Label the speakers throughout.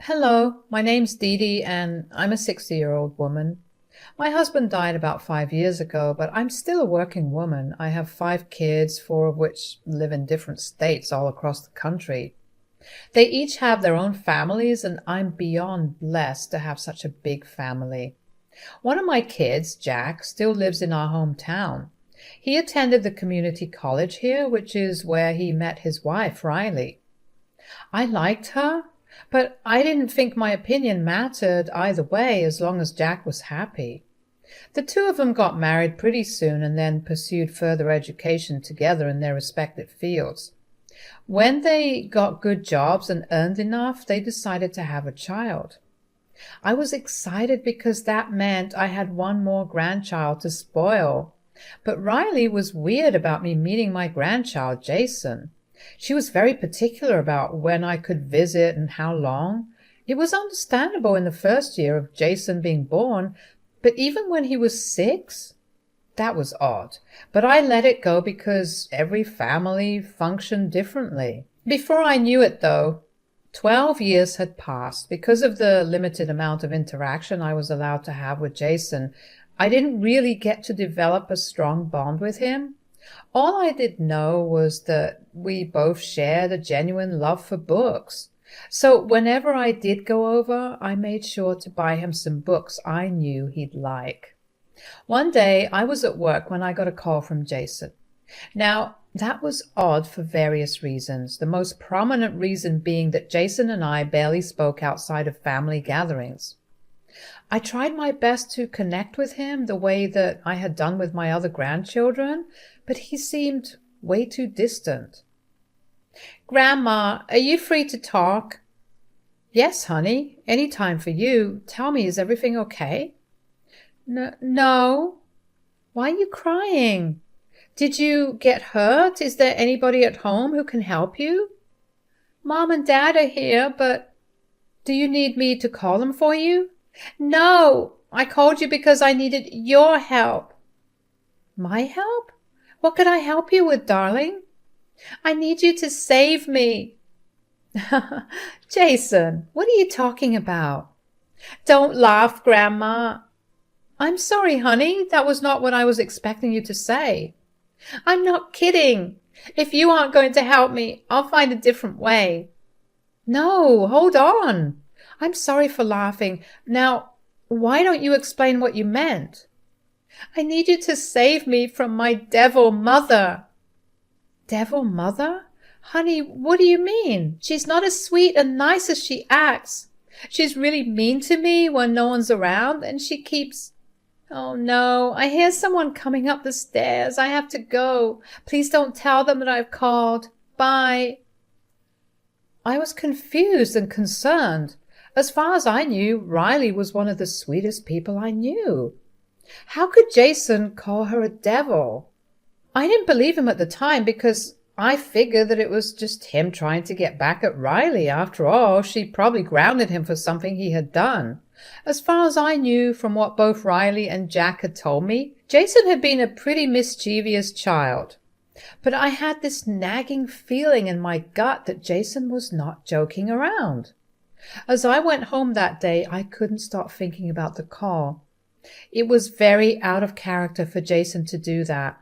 Speaker 1: Hello, my name's Dee Dee and I'm a 60-year-old woman. My husband died about 5 years ago, but I'm still a working woman. I have 5 kids, 4 of which live in different states all across the country. They each have their own families, and I'm beyond blessed to have such a big family. One of my kids, Jack, still lives in our hometown. He attended the community college here, which is where he met his wife, Riley. I liked her, but I didn't think my opinion mattered either way as long as Jack was happy. The two of them got married pretty soon and then pursued further education together in their respective fields. When they got good jobs and earned enough, they decided to have a child. I was excited because that meant I had one more grandchild to spoil. But Riley was weird about me meeting my grandchild, Jason. She was very particular about when I could visit and how long. It was understandable in the first year of Jason being born, but even when he was 6, that was odd. But I let it go because every family functioned differently. Before I knew it, though, 12 years had passed. Because of the limited amount of interaction I was allowed to have with Jason, I didn't really get to develop a strong bond with him. All I did know was that we both shared a genuine love for books. So whenever I did go over, I made sure to buy him some books I knew he'd like. One day I was at work when I got a call from Jason. Now, that was odd for various reasons, the most prominent reason being that Jason and I barely spoke outside of family gatherings. I tried my best to connect with him the way that I had done with my other grandchildren, but he seemed way too distant. "Grandma, are you free to talk?" "Yes, honey, any time for you. Tell me, is everything okay?" No. Why are you crying? Did you get hurt? Is there anybody at home who can help you?" "Mom and Dad are here, but do you need me to call them for you?" "No, I called you because I needed your help." "My help? What could I help you with, darling?" "I need you to save me." "Jason, what are you talking about?" "Don't laugh, Grandma." "I'm sorry, honey. That was not what I was expecting you to say." "I'm not kidding. If you aren't going to help me, I'll find a different way." "No, hold on. I'm sorry for laughing. Now, why don't you explain what you meant?" "I need you to save me from my devil mother." "Devil mother? Honey, what do you mean? She's not as sweet and nice as she acts. She's really mean to me when no one's around, and she keeps... Oh no, I hear someone coming up the stairs. I have to go. Please don't tell them that I've called. Bye." I was confused and concerned. As far as I knew, Riley was one of the sweetest people I knew. How could Jason call her a devil? I didn't believe him at the time because I figured that it was just him trying to get back at Riley. After all, she probably grounded him for something he had done. As far as I knew from what both Riley and Jack had told me, Jason had been a pretty mischievous child. But I had this nagging feeling in my gut that Jason was not joking around. As I went home that day, I couldn't stop thinking about the call. It was very out of character for Jason to do that.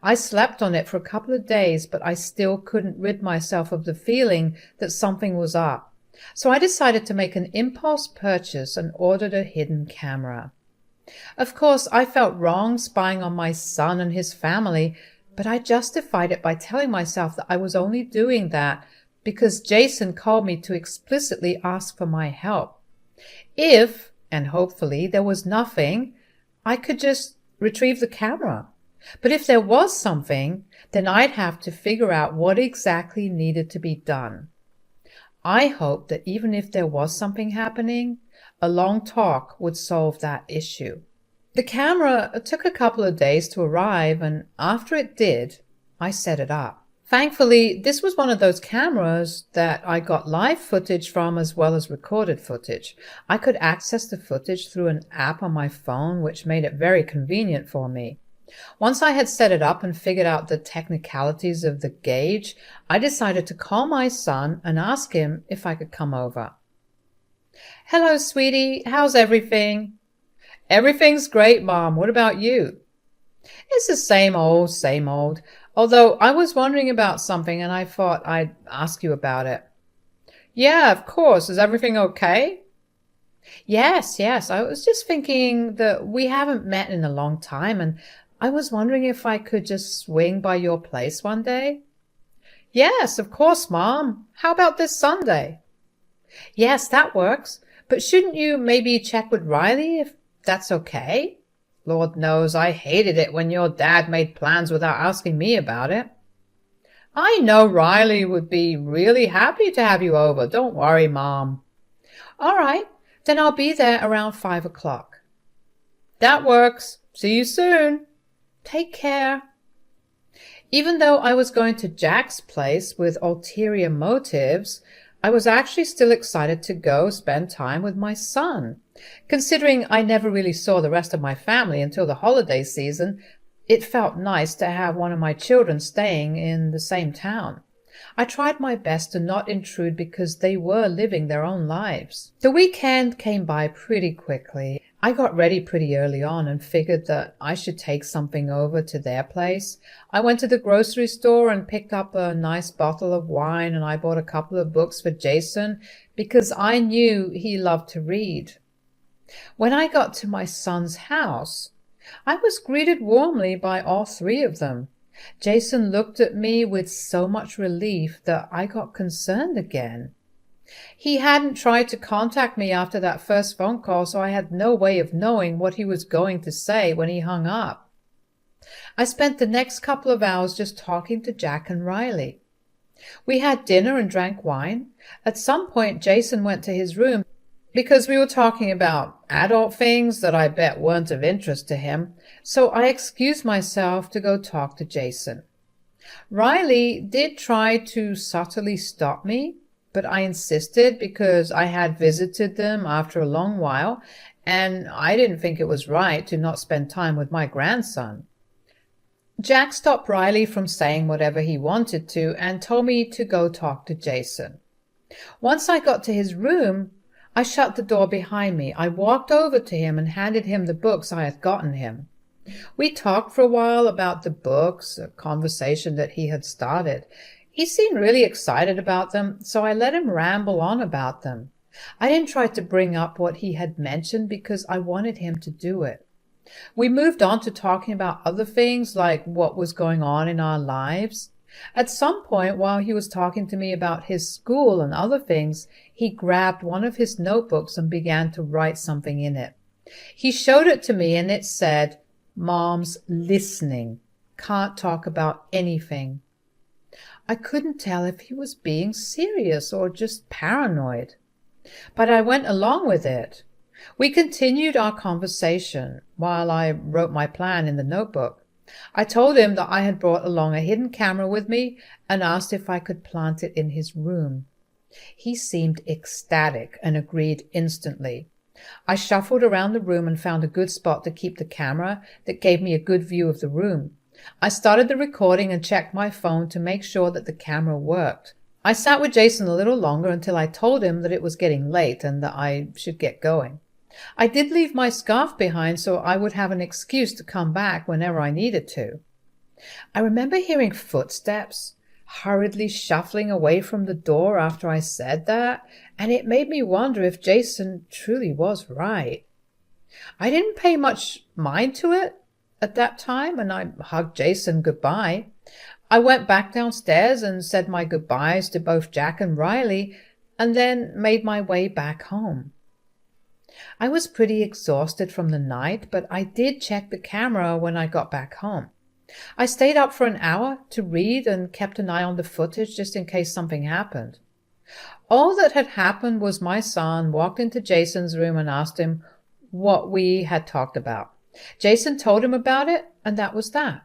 Speaker 1: I slept on it for a couple of days, but I still couldn't rid myself of the feeling that something was up. So I decided to make an impulse purchase and ordered a hidden camera. Of course, I felt wrong spying on my son and his family, but I justified it by telling myself that I was only doing that because Jason called me to explicitly ask for my help. If, and hopefully, there was nothing, I could just retrieve the camera. But if there was something, then I'd have to figure out what exactly needed to be done. I hoped that even if there was something happening, a long talk would solve that issue. The camera took a couple of days to arrive, and after it did, I set it up. Thankfully, this was one of those cameras that I got live footage from as well as recorded footage. I could access the footage through an app on my phone, which made it very convenient for me. Once I had set it up and figured out the technicalities of the gauge, I decided to call my son and ask him if I could come over. Hello, sweetie. How's everything? Everything's great, Mom. What about you? It's the same old, same old. Although I was wondering about something and I thought I'd ask you about it. Yeah, of course. Is everything okay? Yes, yes. I was just thinking that we haven't met in a long time and I was wondering if I could just swing by your place one day. Yes, of course, Mom. How about this Sunday? Yes, that works. But shouldn't you maybe check with Riley if that's okay? Lord knows I hated it when your dad made plans without asking me about it. I know Riley would be really happy to have you over. Don't worry, Mom. All right, then I'll be there around 5 o'clock. That works. See you soon. Take care. Even though I was going to Jack's place with ulterior motives, I was actually still excited to go spend time with my son. Considering I never really saw the rest of my family until the holiday season, it felt nice to have one of my children staying in the same town. I tried my best to not intrude because they were living their own lives. The weekend came by pretty quickly. I got ready pretty early on and figured that I should take something over to their place. I went to the grocery store and picked up a nice bottle of wine, and I bought a couple of books for Jason because I knew he loved to read. When I got to my son's house, I was greeted warmly by all three of them. Jason looked at me with so much relief that I got concerned again. He hadn't tried to contact me after that first phone call, so I had no way of knowing what he was going to say when he hung up. I spent the next couple of hours just talking to Jack and Riley. We had dinner and drank wine. At some point, Jason went to his room because we were talking about adult things that I bet weren't of interest to him, so I excused myself to go talk to Jason. Riley did try to subtly stop me, but I insisted because I had visited them after a long while, and I didn't think it was right to not spend time with my grandson. Jack stopped Riley from saying whatever he wanted to and told me to go talk to Jason. Once I got to his room, I shut the door behind me. I walked over to him and handed him the books I had gotten him. We talked for a while about the books, a conversation that he had started. He seemed really excited about them, so I let him ramble on about them. I didn't try to bring up what he had mentioned because I wanted him to do it. We moved on to talking about other things like what was going on in our lives. At some point, while he was talking to me about his school and other things, he grabbed one of his notebooks and began to write something in it. He showed it to me and it said, "Mom's listening. Can't talk about anything." I couldn't tell if he was being serious or just paranoid, but I went along with it. We continued our conversation while I wrote my plan in the notebook. I told him that I had brought along a hidden camera with me and asked if I could plant it in his room. He seemed ecstatic and agreed instantly. I shuffled around the room and found a good spot to keep the camera that gave me a good view of the room. I started the recording and checked my phone to make sure that the camera worked. I sat with Jason a little longer until I told him that it was getting late and that I should get going. I did leave my scarf behind so I would have an excuse to come back whenever I needed to. I remember hearing footsteps hurriedly shuffling away from the door after I said that, and it made me wonder if Jason truly was right. I didn't pay much mind to it at that time, and I hugged Jason goodbye. I went back downstairs and said my goodbyes to both Jack and Riley, and then made my way back home. I was pretty exhausted from the night, but I did check the camera when I got back home. I stayed up for an hour to read and kept an eye on the footage just in case something happened. All that had happened was my son walked into Jason's room and asked him what we had talked about. Jason told him about it, and that was that.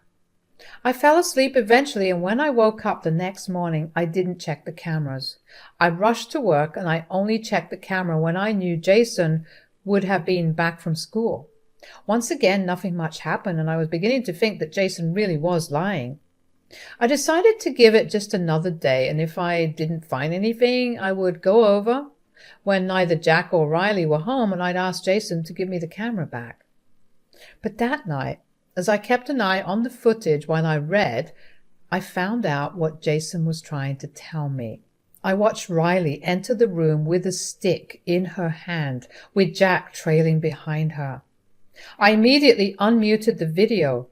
Speaker 1: I fell asleep eventually, and when I woke up the next morning, I didn't check the cameras. I rushed to work, and I only checked the camera when I knew Jason would have been back from school. Once again, nothing much happened, and I was beginning to think that Jason really was lying. I decided to give it just another day, and if I didn't find anything, I would go over, when neither Jack or Riley were home, and I'd asked Jason to give me the camera back. But that night, as I kept an eye on the footage while I read, I found out what Jason was trying to tell me. I watched Riley enter the room with a stick in her hand, with Jack trailing behind her. I immediately unmuted the video.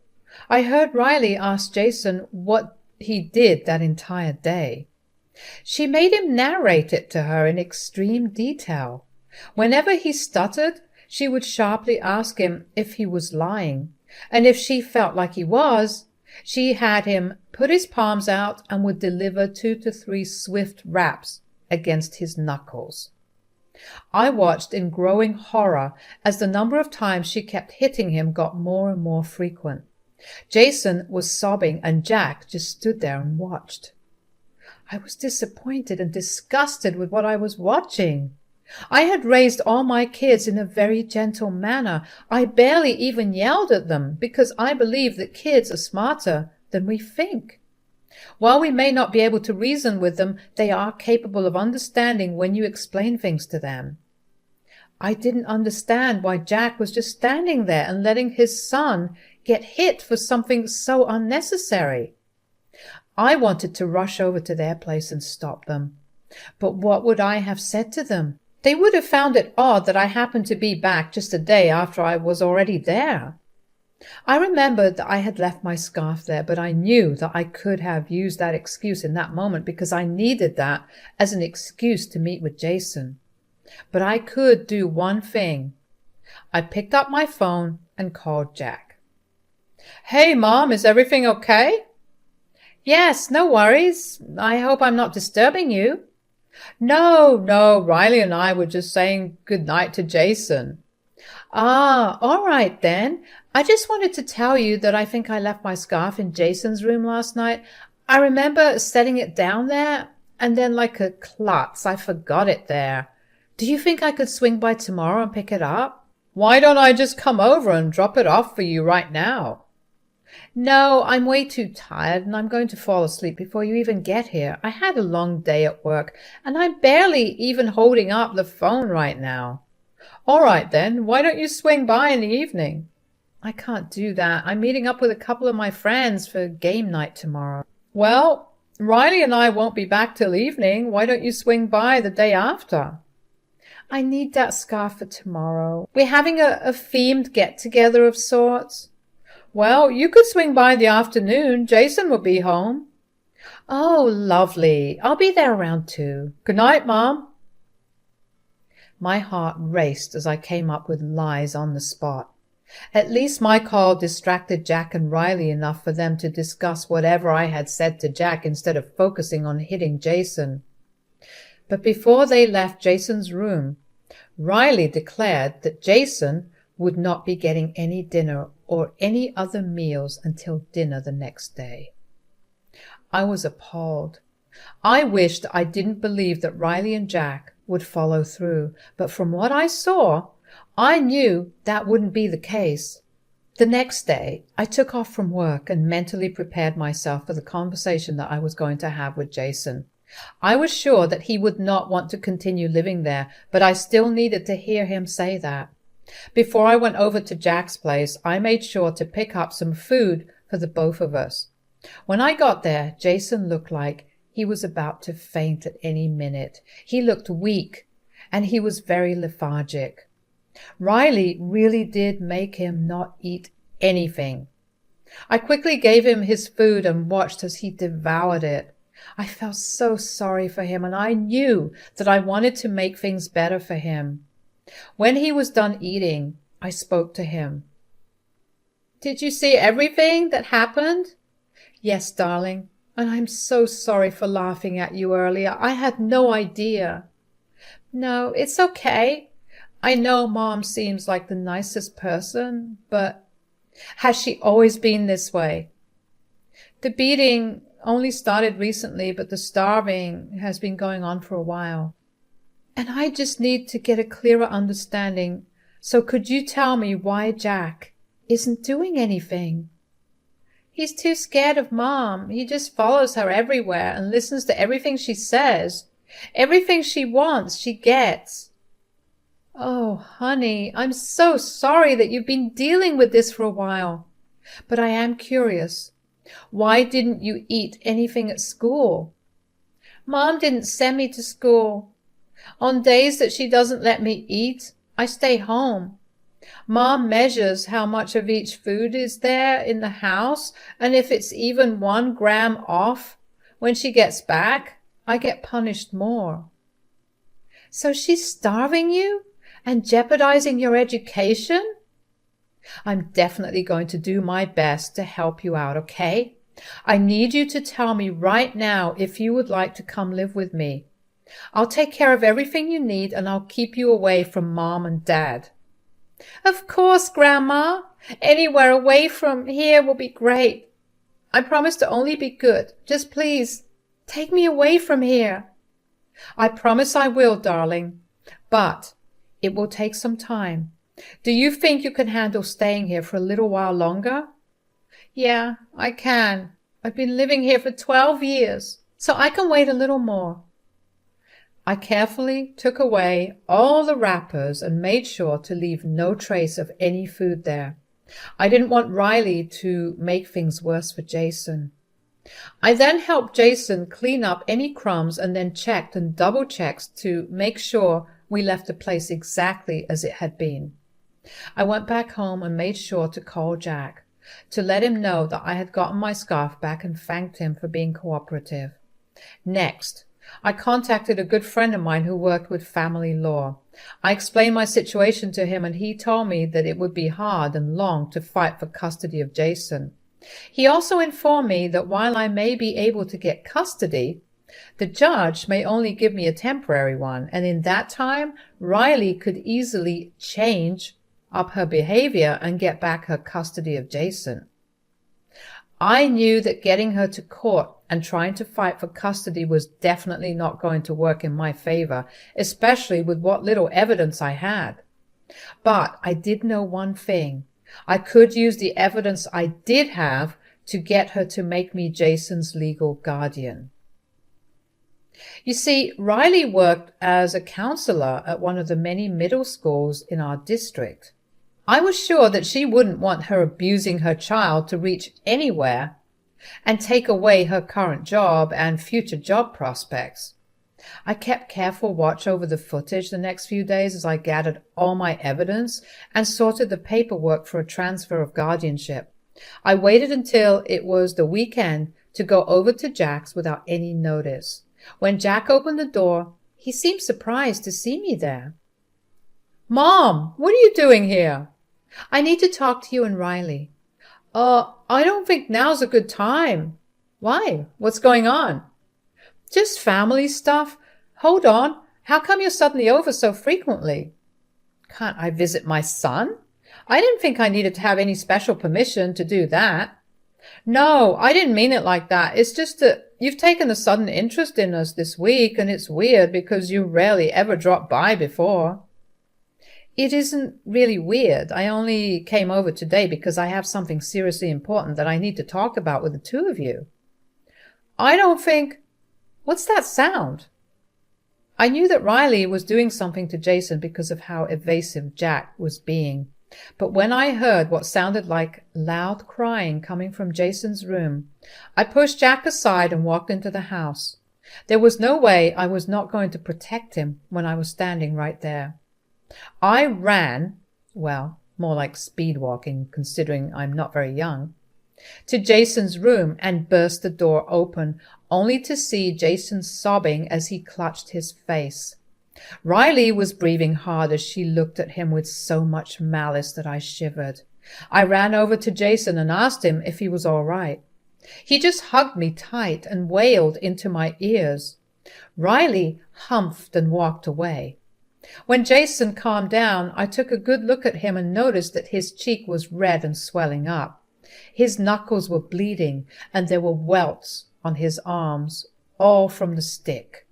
Speaker 1: I heard Riley ask Jason what he did that entire day. She made him narrate it to her in extreme detail. Whenever he stuttered, she would sharply ask him if he was lying, and if she felt like he was, she had him put his palms out and would deliver 2 to 3 swift raps against his knuckles. I watched in growing horror as the number of times she kept hitting him got more and more frequent. Jason was sobbing, and Jack just stood there and watched. I was disappointed and disgusted with what I was watching. I had raised all my kids in a very gentle manner. I barely even yelled at them because I believe that kids are smarter than we think. While we may not be able to reason with them, they are capable of understanding when you explain things to them. I didn't understand why Jack was just standing there and letting his son get hit for something so unnecessary. I wanted to rush over to their place and stop them. But what would I have said to them? They would have found it odd that I happened to be back just a day after I was already there. I remembered that I had left my scarf there, but I knew that I could have used that excuse in that moment because I needed that as an excuse to meet with Jason. But I could do one thing. I picked up my phone and called Jack. "Hey, Mom, is everything okay?" "Yes, no worries. I hope I'm not disturbing you." No, Riley and I were just saying good night to Jason." "Ah, all right then. I just wanted to tell you that I think I left my scarf in Jason's room last night. I remember setting it down there, and then like a klutz, I forgot it there. Do you think I could swing by tomorrow and pick it up?" "Why don't I just come over and drop it off for you right now?" "No, I'm way too tired, and I'm going to fall asleep before you even get here. I had a long day at work, and I'm barely even holding up the phone right now." "All right then, why don't you swing by in the evening?" "I can't do that. I'm meeting up with a couple of my friends for game night tomorrow." "Well, Riley and I won't be back till evening. Why don't you swing by the day after?" "I need that scarf for tomorrow. We're having a themed get-together of sorts." "Well, you could swing by in the afternoon. Jason will be home." "Oh, lovely. I'll be there around 2. Good night, Mom." My heart raced as I came up with lies on the spot. At least my call distracted Jack and Riley enough for them to discuss whatever I had said to Jack instead of focusing on hitting Jason. But before they left Jason's room, Riley declared that Jason would not be getting any dinner or any other meals until dinner the next day. I was appalled. I wished I didn't believe that Riley and Jack would follow through, but from what I saw, I knew that wouldn't be the case. The next day, I took off from work and mentally prepared myself for the conversation that I was going to have with Jason. I was sure that he would not want to continue living there, but I still needed to hear him say that. Before I went over to Jack's place, I made sure to pick up some food for the both of us. When I got there, Jason looked like he was about to faint at any minute. He looked weak, and he was very lethargic. Riley really did make him not eat anything. I quickly gave him his food and watched as he devoured it. I felt so sorry for him, and I knew that I wanted to make things better for him. When he was done eating, I spoke to him. "Did you see everything that happened?" "Yes, darling, and I'm so sorry for laughing at you earlier. I had no idea." "No, it's okay. I know Mom seems like the nicest person, but has she always been this way?" "The beating only started recently, but the starving has been going on for a while. And I just need to get a clearer understanding. So could you tell me why Jack isn't doing anything?" "He's too scared of Mom. He just follows her everywhere and listens to everything she says. Everything she wants, she gets. Oh, honey, I'm so sorry that you've been dealing with this for a while. But I am curious. Why didn't you eat anything at school? Mom didn't send me to school. On days that she doesn't let me eat, I stay home. Mom measures how much of each food is there in the house, and if it's even 1 gram off, when she gets back, I get punished more. So she's starving you and jeopardizing your education? I'm definitely going to do my best to help you out, okay? I need you to tell me right now if you would like to come live with me. I'll take care of everything you need, and I'll keep you away from Mom and Dad. Of course, Grandma. Anywhere away from here will be great. I promise to only be good. Just please, take me away from here. I promise I will, darling. But it will take some time. Do you think you can handle staying here for a little while longer? Yeah, I can. I've been living here for 12 years, so I can wait a little more. I carefully took away all the wrappers and made sure to leave no trace of any food there. I didn't want Riley to make things worse for Jason. I then helped Jason clean up any crumbs and then checked and double-checked to make sure we left the place exactly as it had been. I went back home and made sure to call Jack, to let him know that I had gotten my scarf back and thanked him for being cooperative. Next, I contacted a good friend of mine who worked with family law. I explained my situation to him, and he told me that it would be hard and long to fight for custody of Jason. He also informed me that while I may be able to get custody, the judge may only give me a temporary one, and in that time, Riley could easily change up her behavior and get back her custody of Jason. I knew that getting her to court and trying to fight for custody was definitely not going to work in my favor, especially with what little evidence I had. But I did know one thing. I could use the evidence I did have to get her to make me Jason's legal guardian. You see, Riley worked as a counselor at one of the many middle schools in our district. I was sure that she wouldn't want her abusing her child to reach anywhere and take away her current job and future job prospects. I kept careful watch over the footage the next few days as I gathered all my evidence and sorted the paperwork for a transfer of guardianship. I waited until it was the weekend to go over to Jack's without any notice. When Jack opened the door, he seemed surprised to see me there. "Mom, what are you doing here?" "I need to talk to you and Riley." I don't think now's a good time." "Why? What's going on?" "Just family stuff. Hold on. How come you're suddenly over so frequently?" "Can't I visit my son? I didn't think I needed to have any special permission to do that." "No, I didn't mean it like that. It's just that you've taken a sudden interest in us this week, and it's weird because you rarely ever dropped by before." "It isn't really weird. I only came over today because I have something seriously important that I need to talk about with the two of you." "I don't think—" "What's that sound?" I knew that Riley was doing something to Jason because of how evasive Jack was being. But when I heard what sounded like loud crying coming from Jason's room, I pushed Jack aside and walked into the house. There was no way I was not going to protect him when I was standing right there. I ran, well, more like speed walking, considering I'm not very young, to Jason's room and burst the door open, only to see Jason sobbing as he clutched his face. Riley was breathing hard as she looked at him with so much malice that I shivered. I ran over to Jason and asked him if he was all right. He just hugged me tight and wailed into my ears. Riley humphed and walked away. When Jason calmed down, I took a good look at him and noticed that his cheek was red and swelling up. His knuckles were bleeding, and there were welts on his arms, all from the stick.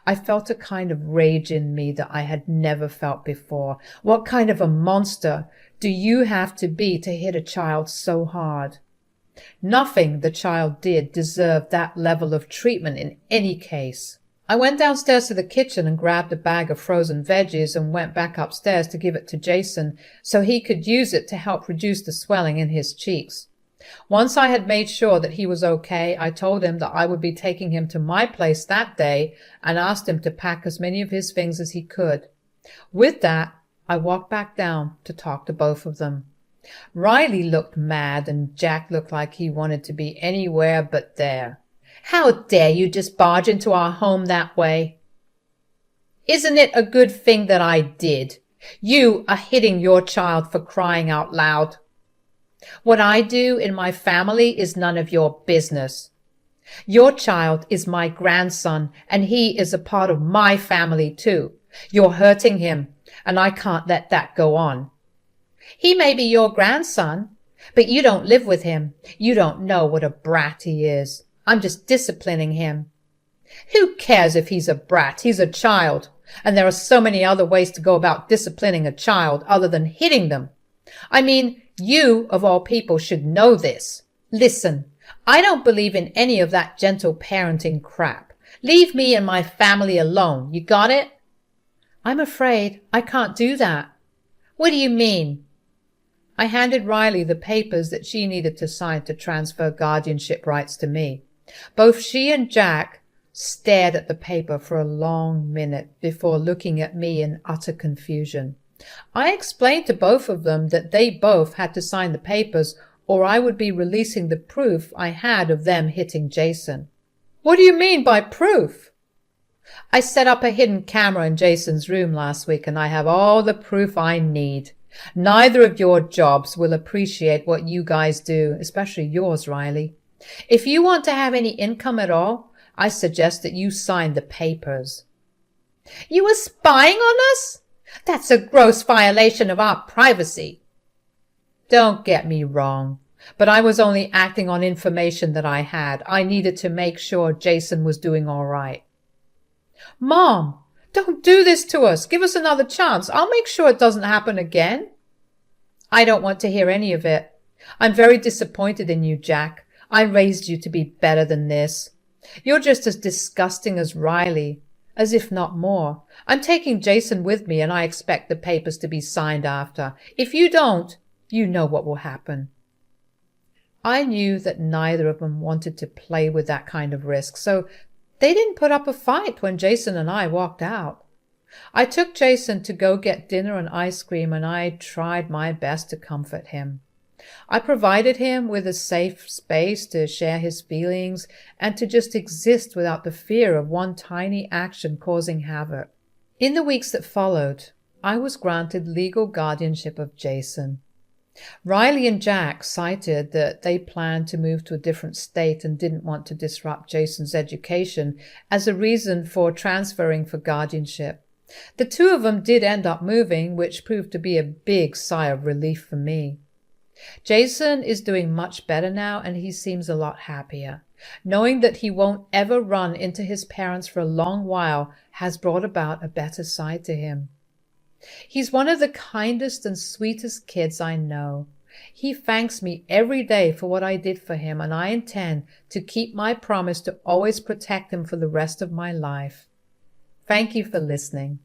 Speaker 1: I felt a kind of rage in me that I had never felt before. What kind of a monster do you have to be to hit a child so hard? Nothing the child did deserved that level of treatment in any case. I went downstairs to the kitchen and grabbed a bag of frozen veggies and went back upstairs to give it to Jason so he could use it to help reduce the swelling in his cheeks. Once I had made sure that he was okay, I told him that I would be taking him to my place that day and asked him to pack as many of his things as he could. With that, I walked back down to talk to both of them. Riley looked mad and Jack looked like he wanted to be anywhere but there. "How dare you just barge into our home that way?" "Isn't it a good thing that I did? You are hitting your child for crying out loud." "What I do in my family is none of your business. Your child is my grandson, and he is a part of my family too. You're hurting him, and I can't let that go on." "He may be your grandson, but you don't live with him. You don't know what a brat he is. I'm just disciplining him." "Who cares if he's a brat? He's a child, and there are so many other ways to go about disciplining a child other than hitting them. I mean, you, of all people, should know this. Listen, I don't believe in any of that gentle parenting crap. Leave me and my family alone. You got it?" "I'm afraid I can't do that." "What do you mean?" I handed Riley the papers that she needed to sign to transfer guardianship rights to me. Both she and Jack stared at the paper for a long minute before looking at me in utter confusion. I explained to both of them that they both had to sign the papers or I would be releasing the proof I had of them hitting Jason. "What do you mean by proof?" "I set up a hidden camera in Jason's room last week and I have all the proof I need. Neither of your jobs will appreciate what you guys do, especially yours, Riley. If you want to have any income at all, I suggest that you sign the papers." "You were spying on us? That's a gross violation of our privacy." "Don't get me wrong, but I was only acting on information that I had. I needed to make sure Jason was doing all right." "Mom, don't do this to us. Give us another chance. I'll make sure it doesn't happen again." "I don't want to hear any of it. I'm very disappointed in you, Jack. I raised you to be better than this. You're just as disgusting as Riley, as if not more. I'm taking Jason with me and I expect the papers to be signed after. If you don't, you know what will happen." I knew that neither of them wanted to play with that kind of risk, so they didn't put up a fight when Jason and I walked out. I took Jason to go get dinner and ice cream and I tried my best to comfort him. I provided him with a safe space to share his feelings and to just exist without the fear of one tiny action causing havoc. In the weeks that followed, I was granted legal guardianship of Jason. Riley and Jack cited that they planned to move to a different state and didn't want to disrupt Jason's education as a reason for transferring for guardianship. The two of them did end up moving, which proved to be a big sigh of relief for me. Jason is doing much better now and he seems a lot happier. Knowing that he won't ever run into his parents for a long while has brought about a better side to him. He's one of the kindest and sweetest kids I know. He thanks me every day for what I did for him, and I intend to keep my promise to always protect him for the rest of my life. Thank you for listening.